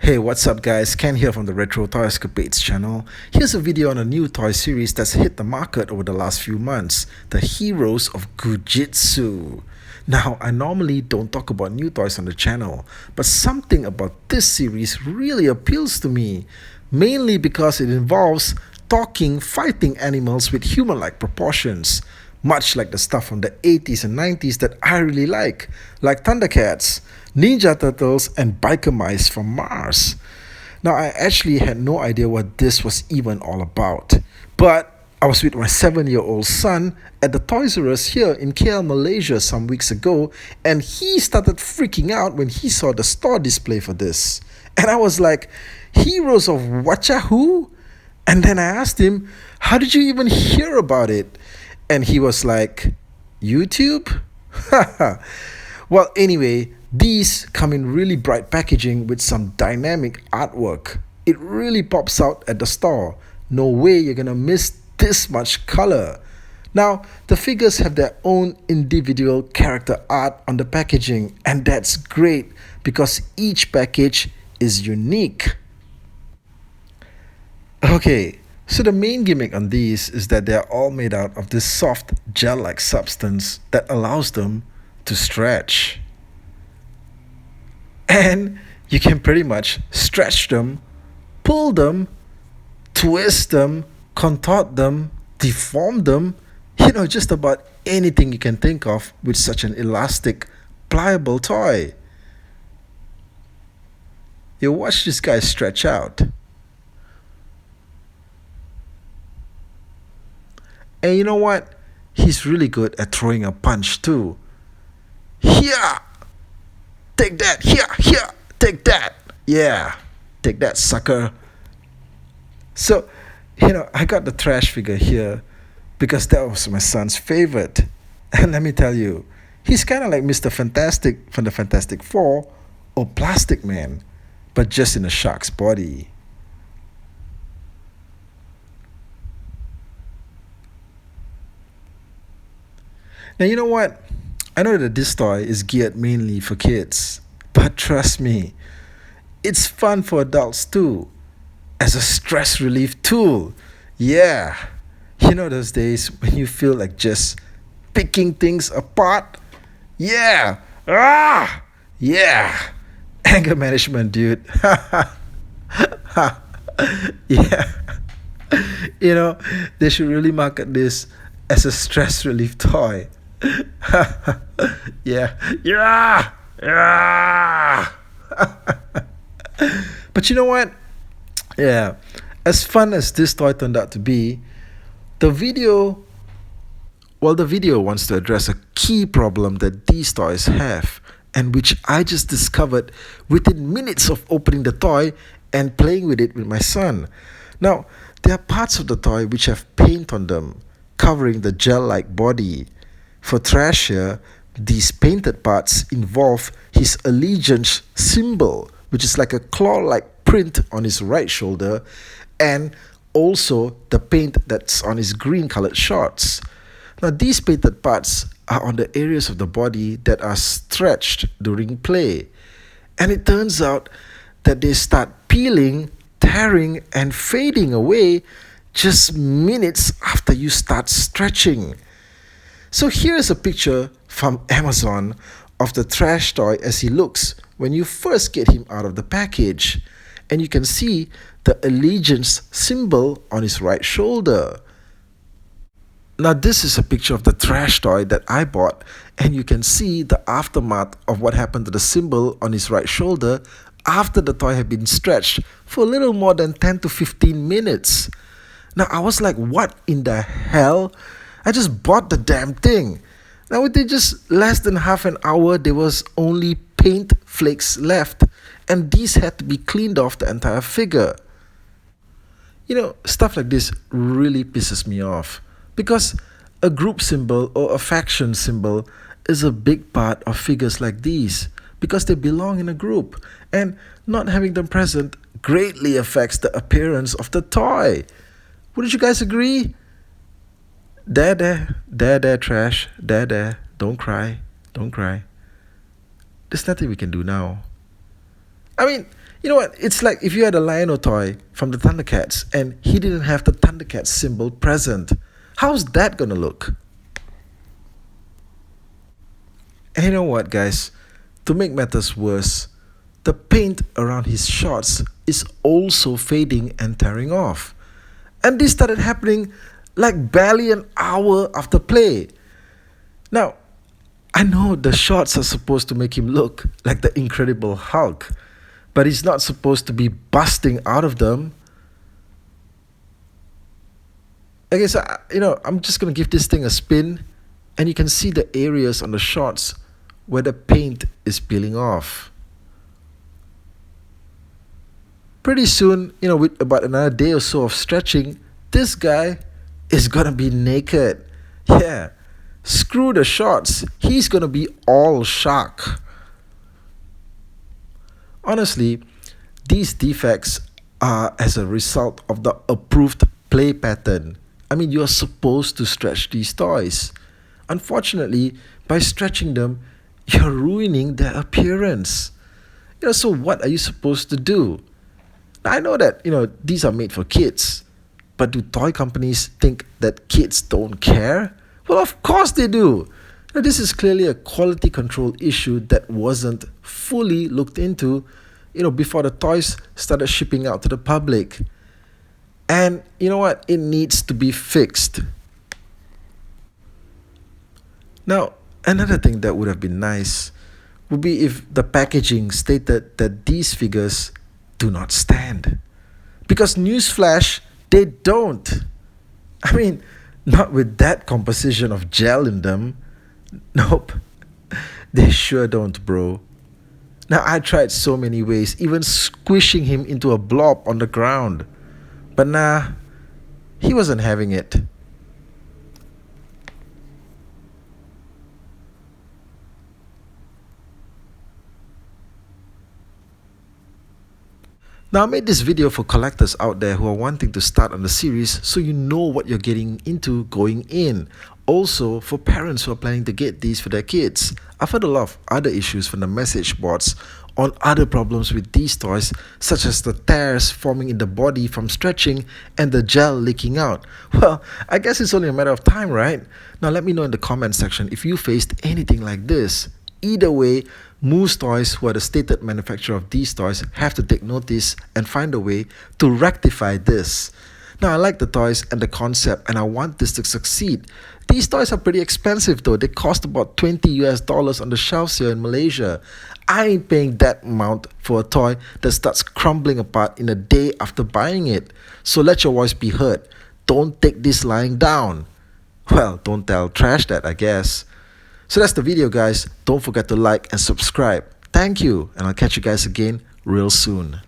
Hey, what's up guys? Ken here from the Retro Toy Escapades channel. Here's a video on a new toy series that's hit the market over the last few months, the Heroes of Goo-Jit-Zu. Now, I normally don't talk about new toys on the channel, but something about this series really appeals to me, mainly because it involves talking, fighting animals with human-like proportions, much like the stuff from the 80s and 90s that I really like Thundercats, Ninja Turtles, and biker mice from Mars. Now, I actually had no idea what this was even all about, but I was with my 7-year-old son at the Toys R Us here in KL, Malaysia some weeks ago, and he started freaking out when he saw the store display for this. And I was like, Heroes of Who? And then I asked him, how did you even hear about it? And he was like, YouTube? Well, anyway, these come in really bright packaging with some dynamic artwork. It really pops out at the store. No way you're gonna miss this much color. Now, the figures have their own individual character art on the packaging, and that's great because each package is unique. Okay, so the main gimmick on these is that they're all made out of this soft gel-like substance that allows them to stretch. And you can pretty much stretch them, pull them, twist them, contort them, deform them, just about anything you can think of with such an elastic, pliable toy. You watch this guy stretch out. And you know what? He's really good at throwing a punch too. Here! Take that! Here! Take that! Yeah! Take that, sucker! So, I got the trash figure here because that was my son's favorite. And let me tell you, he's kind of like Mr. Fantastic from the Fantastic Four or Plastic Man, but just in a shark's body. Now, you know what? I know that this toy is geared mainly for kids, but trust me, it's fun for adults too, as a stress relief tool. Yeah, those days when you feel like just picking things apart? Yeah, yeah, anger management, dude. Yeah, they should really market this as a stress relief toy. Yeah. But you know what? Yeah, as fun as this toy turned out to be, the video wants to address a key problem that these toys have, and which I just discovered within minutes of opening the toy and playing with it with my son. Now, there are parts of the toy which have paint on them, covering the gel-like body. For Trash here, these painted parts involve his allegiance symbol, which is like a claw-like print on his right shoulder, and also the paint that's on his green-colored shorts. Now, these painted parts are on the areas of the body that are stretched during play. And it turns out that they start peeling, tearing, and fading away just minutes after you start stretching. So here's a picture from Amazon of the Trash toy as he looks when you first get him out of the package. And you can see the allegiance symbol on his right shoulder. Now, this is a picture of the Trash toy that I bought, and you can see the aftermath of what happened to the symbol on his right shoulder after the toy had been stretched for a little more than 10 to 15 minutes. Now, I was like, what in the hell? I just bought the damn thing. Now, within just less than half an hour, there was only paint flakes left, and these had to be cleaned off the entire figure. Stuff like this really pisses me off, because a group symbol or a faction symbol is a big part of figures like these, because they belong in a group, and not having them present greatly affects the appearance of the toy. Wouldn't you guys agree? There, Trash. There. Don't cry. There's nothing we can do now. I mean, You know what? It's like if you had a Lion-O toy from the Thundercats and he didn't have the Thundercats symbol present. How's that gonna look? And you know what, guys? To make matters worse, the paint around his shorts is also fading and tearing off. And this started happening like barely an hour after play. Now, I know the shorts are supposed to make him look like the Incredible Hulk, but he's not supposed to be busting out of them. Okay, so I'm just gonna give this thing a spin, and you can see the areas on the shorts where the paint is peeling off. Pretty soon, with about another day or so of stretching, this guy is gonna be naked. Yeah, screw the shorts. He's gonna be all shark. Honestly, these defects are as a result of the approved play pattern. I mean, you're supposed to stretch these toys. Unfortunately, by stretching them, you're ruining their appearance. So what are you supposed to do? I know that, these are made for kids, but do toy companies think that kids don't care? Well, of course they do. This is clearly a quality control issue that wasn't fully looked into, before the toys started shipping out to the public. And you know what? It needs to be fixed. Now, another thing that would have been nice would be if the packaging stated that these figures do not stand. Because newsflash, they don't. I mean, not with that composition of gel in them. Nope. They sure don't, bro. Now, I tried so many ways, even squishing him into a blob on the ground. But nah, he wasn't having it. Now, I made this video for collectors out there who are wanting to start on the series so you know what you're getting into going in. Also, for parents who are planning to get these for their kids. I've heard a lot of other issues from the message boards on other problems with these toys, such as the tears forming in the body from stretching and the gel leaking out. Well, I guess it's only a matter of time, right? Now, let me know in the comment section if you faced anything like this. Either way, Moose Toys, who are the stated manufacturer of these toys, have to take notice and find a way to rectify this. Now, I like the toys and the concept, and I want this to succeed. These toys are pretty expensive though. They cost about $20 on the shelves here in Malaysia. I ain't paying that amount for a toy that starts crumbling apart in a day after buying it. So let your voice be heard. Don't take this lying down. Well, don't tell Trash that, I guess. So that's the video, guys. Don't forget to like and subscribe. Thank you, and I'll catch you guys again real soon.